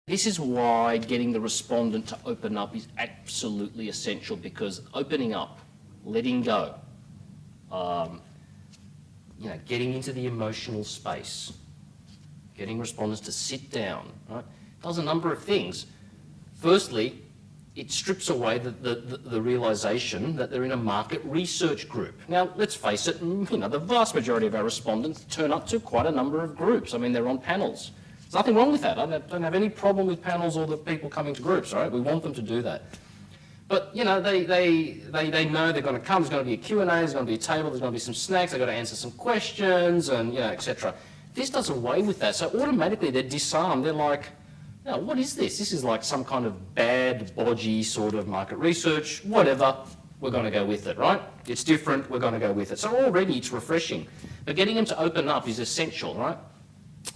This is why getting the respondent to open up is absolutely essential, because opening up, letting go, getting into the emotional space, getting respondents to sit down, right, does a number of things. Firstly, it strips away the realisation that they're in a market research group. Now, let's face it, the vast majority of our respondents turn up to quite a number of groups. I mean, they're on panels. There's nothing wrong with that. I don't have any problem with panels or the people coming to groups, right? We want them to do that. But, they know they're going to come. There's going to be a Q&A, there's going to be a table, there's going to be some snacks, they've got to answer some questions, and, etc. This does away with that. So automatically they're disarmed. They're like, now, what is this? This is like some kind of bad, bodgy sort of market research, whatever, we're going to go with it, right? It's different, we're going to go with it. So already it's refreshing. But getting them to open up is essential, right?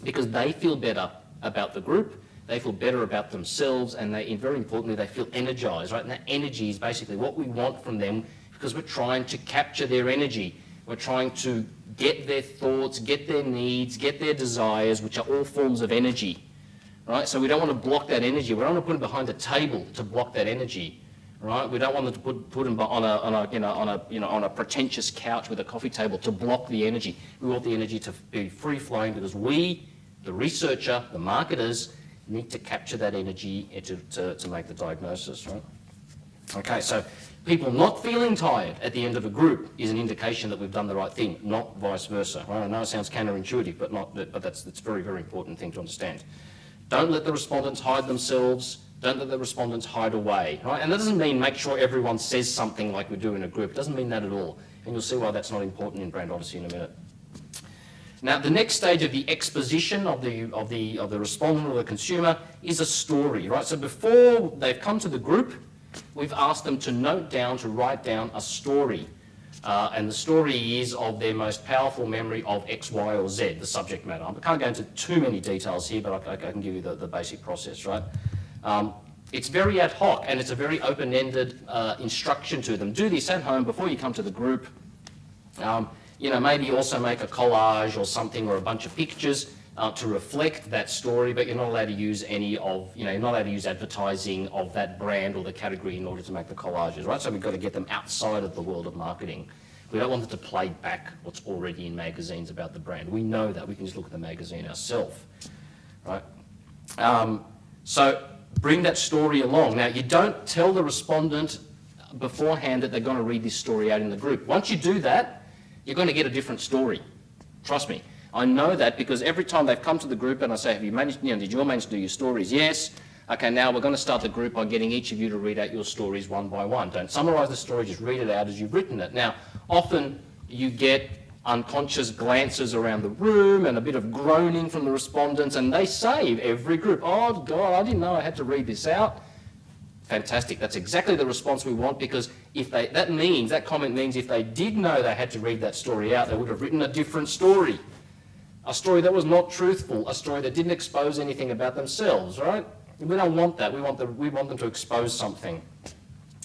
Because they feel better about the group, they feel better about themselves, and very importantly, they feel energized, right? And that energy is basically what we want from them, because we're trying to capture their energy. We're trying to get their thoughts, get their needs, get their desires, which are all forms of energy. Right? So we don't want to block that energy. We don't want to put them behind a table to block that energy, right? We don't want them to put them on a pretentious couch with a coffee table to block the energy. We want the energy to be free flowing, because we, the researcher, the marketers, need to capture that energy to make the diagnosis, right? Okay, so people not feeling tired at the end of a group is an indication that we've done the right thing, not vice versa. Right? I know it sounds counterintuitive, but that's a very, very important thing to understand. Don't let the respondents hide themselves. Don't let the respondents hide away. Right? And that doesn't mean make sure everyone says something like we do in a group. It doesn't mean that at all. And you'll see why that's not important in brandOdyssey in a minute. Now, the next stage of the exposition of the respondent or the consumer is a story. Right? So before they've come to the group, we've asked them to write down a story. And the story is of their most powerful memory of X, Y, or Z, the subject matter. I can't go into too many details here, but I can give you the basic process, right? It's very ad hoc, and it's a very open-ended instruction to them. Do this at home before you come to the group. Maybe also make a collage or something, or a bunch of pictures to reflect that story, but you're not allowed to use you're not allowed to use advertising of that brand or the category in order to make the collages, right? So we've got to get them outside of the world of marketing. We don't want them to play back what's already in magazines about the brand. We know that. We can just look at the magazine ourselves, right? So bring that story along. Now, you don't tell the respondent beforehand that they're going to read this story out in the group. Once you do that, you're going to get a different story. Trust me. I know that, because every time they've come to the group and I say, have you managed, did you all manage to do your stories? Yes. Okay, now we're going to start the group by getting each of you to read out your stories one by one. Don't summarise the story, just read it out as you've written it. Now, often you get unconscious glances around the room and a bit of groaning from the respondents, and they say, every group, oh God, I didn't know I had to read this out. Fantastic. That's exactly the response we want, because that comment means if they did know they had to read that story out, they would have written a different story. A story that was not truthful, a story that didn't expose anything about themselves, right? We don't want that. We want them to expose something.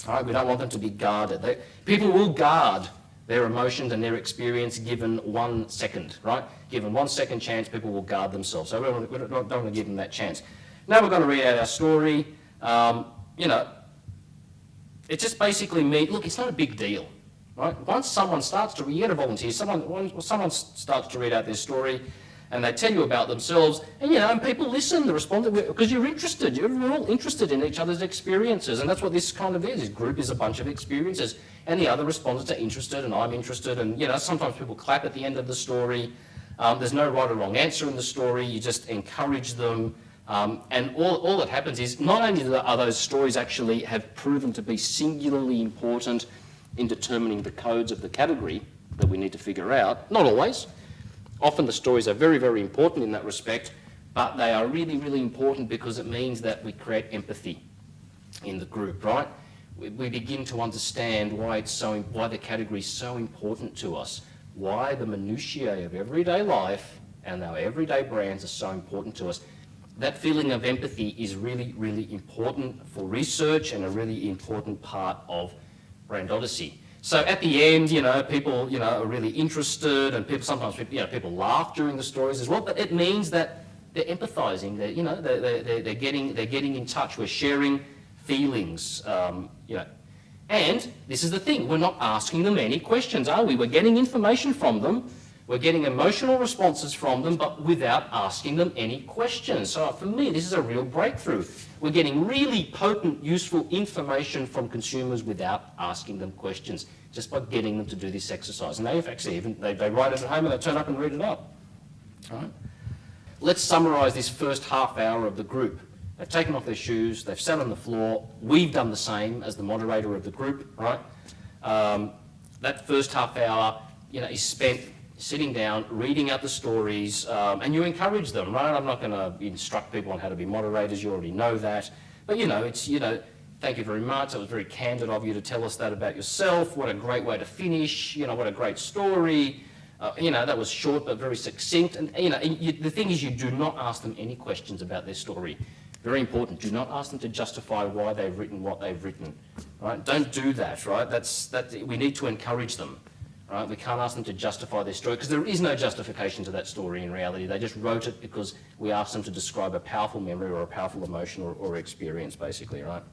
All right? We don't want them to be guarded. People will guard their emotions and their experience given 1 second, right? Given 1 second chance, people will guard themselves. So we don't want to give them that chance. Now we're going to read out our story. It just basically means, look, it's not a big deal. Right? Once someone starts to, you get a volunteer, someone starts to read out their story, and they tell you about themselves, and people listen, the respondent, because you're interested. We're all interested in each other's experiences, and that's what this kind of is. This group is a bunch of experiences, and the other respondents are interested, and I'm interested, and sometimes people clap at the end of the story. There's no right or wrong answer in the story. You just encourage them, and all that happens is not only are those stories actually have proven to be singularly important in determining the codes of the category that we need to figure out. Not always. Often the stories are very, very important in that respect, but they are really, really important because it means that we create empathy in the group, right? We begin to understand why the category is so important to us, why the minutiae of everyday life and our everyday brands are so important to us. That feeling of empathy is really, really important for research and a really important part of brandOdyssey. So at the end, people, are really interested, and people laugh during the stories as well. But it means that they're empathizing, they're getting in touch, we're sharing feelings, And this is the thing, we're not asking them any questions, are we? We're getting information from them, we're getting emotional responses from them, but without asking them any questions. So for me, this is a real breakthrough. We're getting really potent, useful information from consumers without asking them questions, just by getting them to do this exercise. And they've actually they write it at home and they turn up and read it up. All right? Let's summarise this first half hour of the group. They've taken off their shoes, they've sat on the floor, we've done the same as the moderator of the group, right? That first half hour, is spent sitting down, reading out the stories, and you encourage them, right? I'm not going to instruct people on how to be moderators, you already know that. But, thank you very much, it was very candid of you to tell us that about yourself, what a great way to finish, what a great story. That was short but very succinct. And, the thing is, you do not ask them any questions about their story. Very important, do not ask them to justify why they've written what they've written, right? Don't do that, right? We need to encourage them. Right? We can't ask them to justify their story because there is no justification to that story in reality. They just wrote it because we asked them to describe a powerful memory or a powerful emotion or experience, basically, right?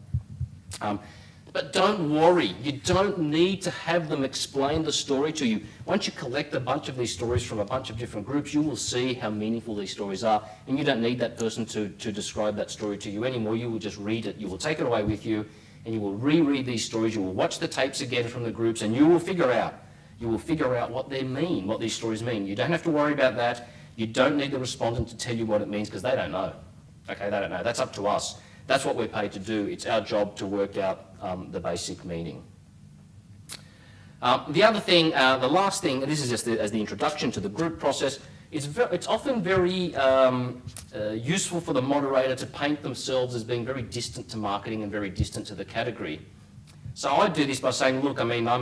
But don't worry. You don't need to have them explain the story to you. Once you collect a bunch of these stories from a bunch of different groups, you will see how meaningful these stories are, and you don't need that person to describe that story to you anymore. You will just read it. You will take it away with you, and you will reread these stories. You will watch the tapes again from the groups, and you will figure out what they mean, what these stories mean. You don't have to worry about that. You don't need the respondent to tell you what it means because they don't know. Okay, they don't know. That's up to us. That's what we're paid to do. It's our job to work out the basic meaning. The other thing, the last thing, this is just as the introduction to the group process, it's often very useful for the moderator to paint themselves as being very distant to marketing and very distant to the category. So I do this by saying, look, I'm not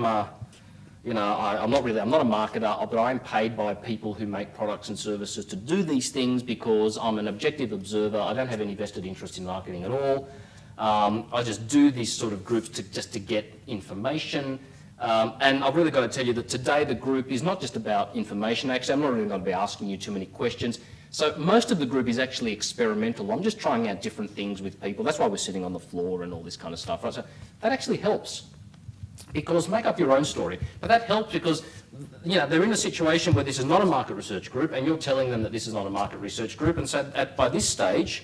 a marketer, but I'm paid by people who make products and services to do these things because I'm an objective observer. I don't have any vested interest in marketing at all. I just do these sort of groups just to get information. And I've really got to tell you that today the group is not just about information. Actually, I'm not really going to be asking you too many questions. So most of the group is actually experimental. I'm just trying out different things with people. That's why we're sitting on the floor and all this kind of stuff. Right? So that actually helps. Because make up your own story. But that helps because they're in a situation where this is not a market research group and you're telling them that this is not a market research group, and so by this stage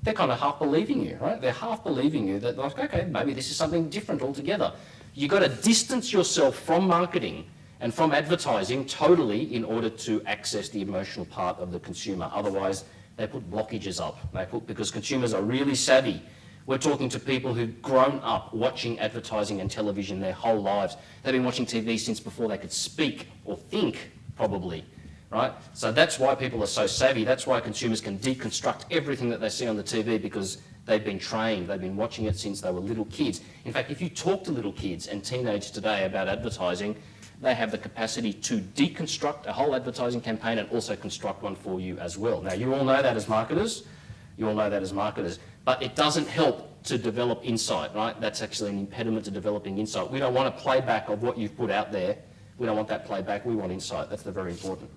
they're kind of half believing you, right? They're half believing you that, like, okay, maybe this is something different altogether. You've got to distance yourself from marketing and from advertising totally in order to access the emotional part of the consumer. Otherwise they put blockages up. Because consumers are really savvy. We're talking to people who've grown up watching advertising and television their whole lives. They've been watching TV since before they could speak or think, probably, right? So that's why people are so savvy. That's why consumers can deconstruct everything that they see on the TV because they've been trained. They've been watching it since they were little kids. In fact, if you talk to little kids and teenagers today about advertising, they have the capacity to deconstruct a whole advertising campaign and also construct one for you as well. Now, you all know that as marketers. But it doesn't help to develop insight, right? That's actually an impediment to developing insight. We don't want a playback of what you've put out there. We don't want that playback. We want insight. That's the very important.